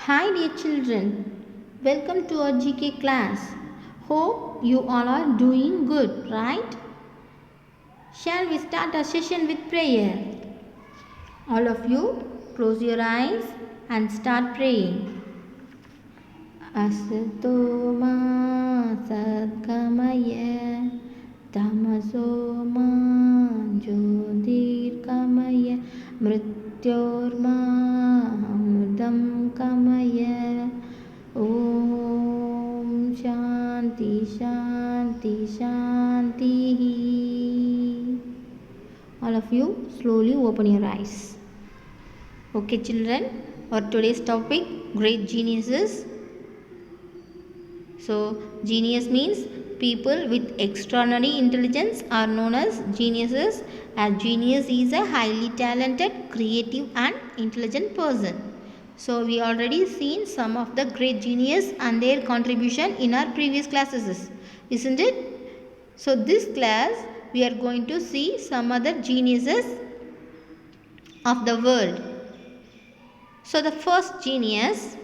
Hi dear children, welcome to our GK class. Hope you all are doing good, right? Shall we start our session with prayer? All of you close your eyes and start praying. Asato ma sadgamaya tamaso ma jyotirgamaya mrityorma amudam kamaya. Om Shanti Shanti Shanti. All of you slowly open your eyes. Okay children, our today's topic great geniuses. So genius means people with extraordinary intelligence are known as geniuses, as genius is a highly talented, creative and intelligent person. So we already seen some of the great genius and their contribution in our previous classes, isn't it? So this class we are going to see some other geniuses of the world. So the first genius,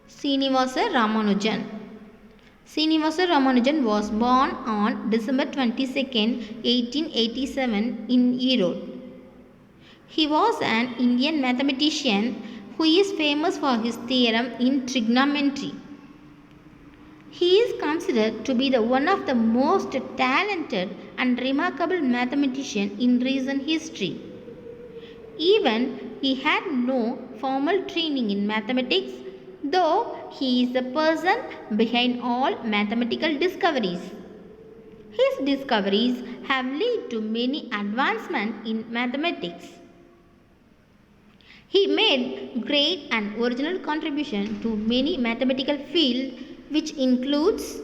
Srinivasa Ramanujan. Srinivasa Ramanujan was born on December 22nd, 1887 in Erode. He was an Indian mathematician who is famous for his theorem in trigonometry. He is considered to be the one of the most talented and remarkable mathematician in recent history. Even he had no formal training in mathematics, though he is the person behind all mathematical discoveries. His discoveries have led to many advancements in mathematics. He made great and original contribution to many mathematical fields, which includes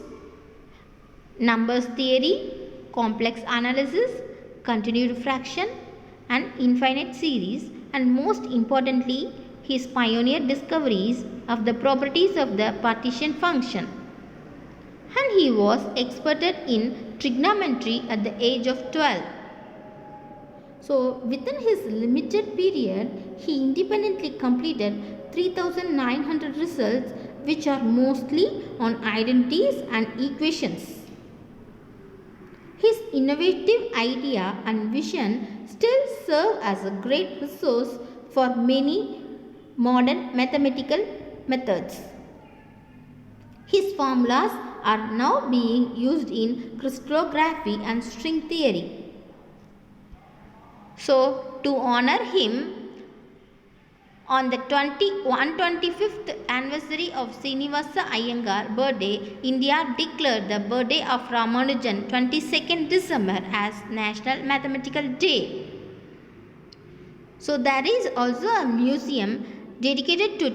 numbers theory, complex analysis, continued fraction and infinite series, and most importantly his pioneer discoveries of the properties of the partition function. And he was experted in trigonometry at the age of 12. So within his limited period he independently completed 3900 results, which are mostly on identities and equations. His innovative idea and vision still serve as a great resource for many modern mathematical methods. His formulas are now being used in crystallography and string theory. So, to honor him, on the 125th anniversary of Srinivasa Iyengar birthday, India declared the birthday of Ramanujan 22nd December as National Mathematical Day. So there is also a museum dedicated to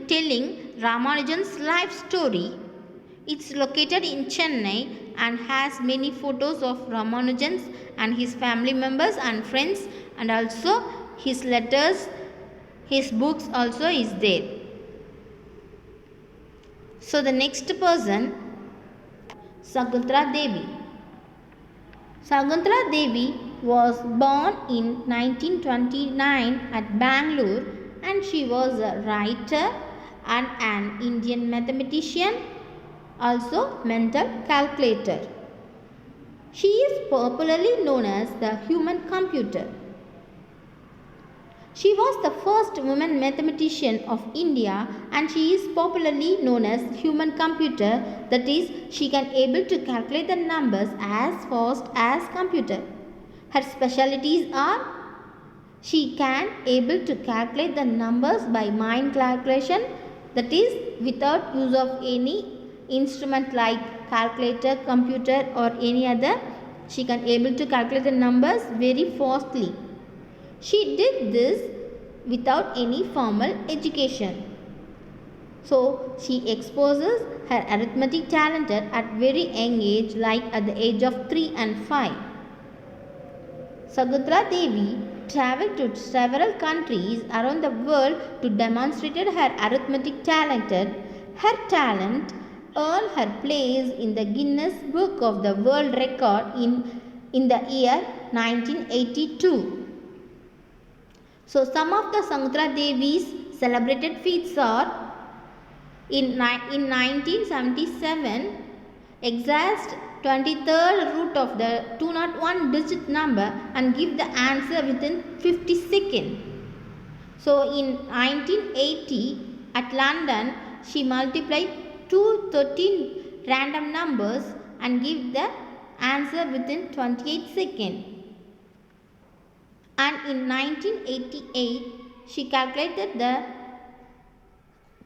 telling Ramanujan's life story. It's located in Chennai and has many photos of Ramanujan's and his family members and friends, and also his letters. His books also is there. So the next person, Sakuntala Devi. Sakuntala Devi was born in 1929 at Bangalore, and she was a writer and an Indian mathematician, also mental calculator. She is popularly known as the human computer. She was the first woman mathematician of India, and she is popularly known as human computer, that is, she can able to calculate the numbers as fast as computer. Her specialties are she can able to calculate the numbers by mind calculation, that is without use of any instrument like calculator, computer or any other. She can able to calculate the numbers very fastly. She did this without any formal education. So she exposes her arithmetic talent at very young age, like at the age of 3 and 5. Sakuntala Devi travelled to several countries around the world to demonstrate her arithmetic talent. Her talent earned her place in the Guinness Book of the World Record in the year 1982. So some of the Sakuntala Devi's celebrated feats are In 1977, exhaust 23rd root of the 201 digit number and give the answer within 50 seconds. So in 1980 at London, she multiplied 213 random numbers and give the answer within 28 seconds. And in 1988, she calculated the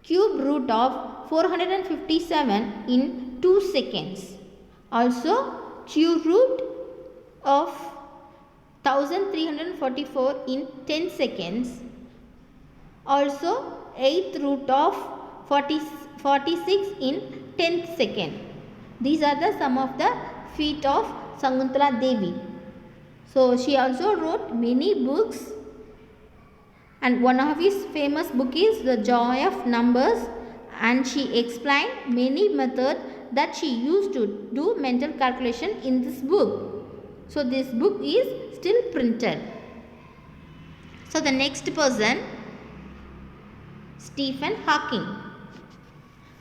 cube root of 457 in 2 seconds. Also, cube root of 1344 in 10 seconds. Also, 8th root of 46 in 10th second. These are the some of the feat of Sakuntala Devi. So, she also wrote many books, and one of his famous book is The Joy of Numbers, and she explained many methods that she used to do mental calculation in this book. So, this book is still printed. So, the next person, Stephen Hawking.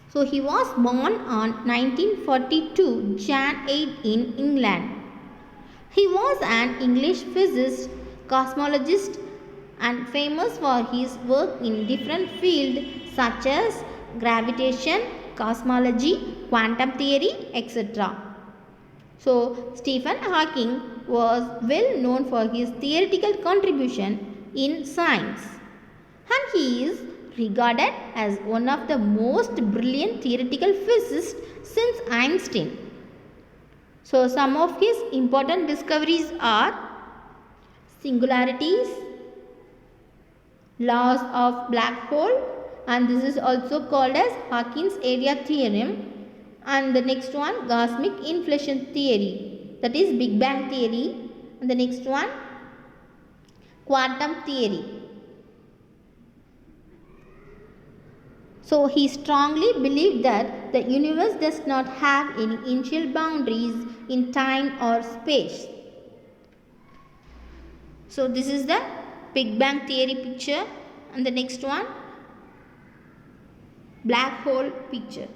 So, he was born on 1942 Jan 8 in England. He was an English physicist, cosmologist, and famous for his work in different fields such as gravitation, cosmology, quantum theory, etc. So, Stephen Hawking was well known for his theoretical contribution in science, and he is regarded as one of the most brilliant theoretical physicists since Einstein. So, some of his important discoveries are singularities, laws of black hole, and this is also called as Hawking's area theorem, and the next one, cosmic inflation theory, that is Big Bang theory, and the next one, quantum theory. So, he strongly believed that the universe does not have any initial boundaries in time or space. So, this is the Big Bang theory picture, and the next one, black hole picture.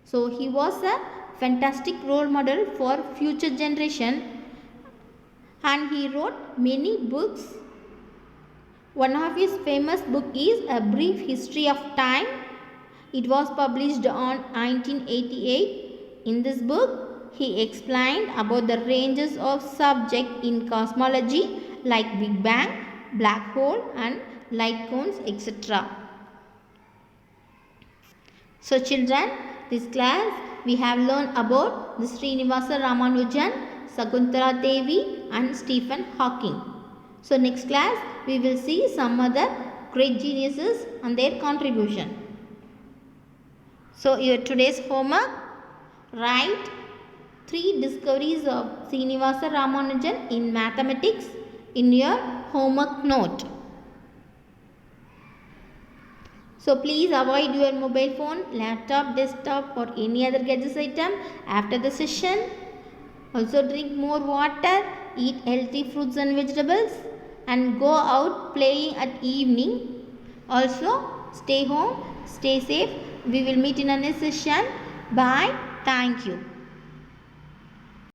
So, he was a fantastic role model for future generation, and he wrote many books. One of his famous book is A Brief History of Time. It was published on 1988. In this book, he explained about the ranges of subject in cosmology like Big Bang, black hole, and light cones, etc. So, children, this class we have learned about the Srinivasa Ramanujan, Sakuntala Devi, and Stephen Hawking. So, next class we will see some other great geniuses and their contribution. So, your today's homework, write 3 discoveries of Srinivasa Ramanujan in mathematics in your homework note. So, please avoid your mobile phone, laptop, desktop, or any other gadgets item after the session. Also, drink more water, eat healthy fruits and vegetables, and go out playing at evening. Also, stay home, stay safe. We will meet in a next session. Bye. Thank you.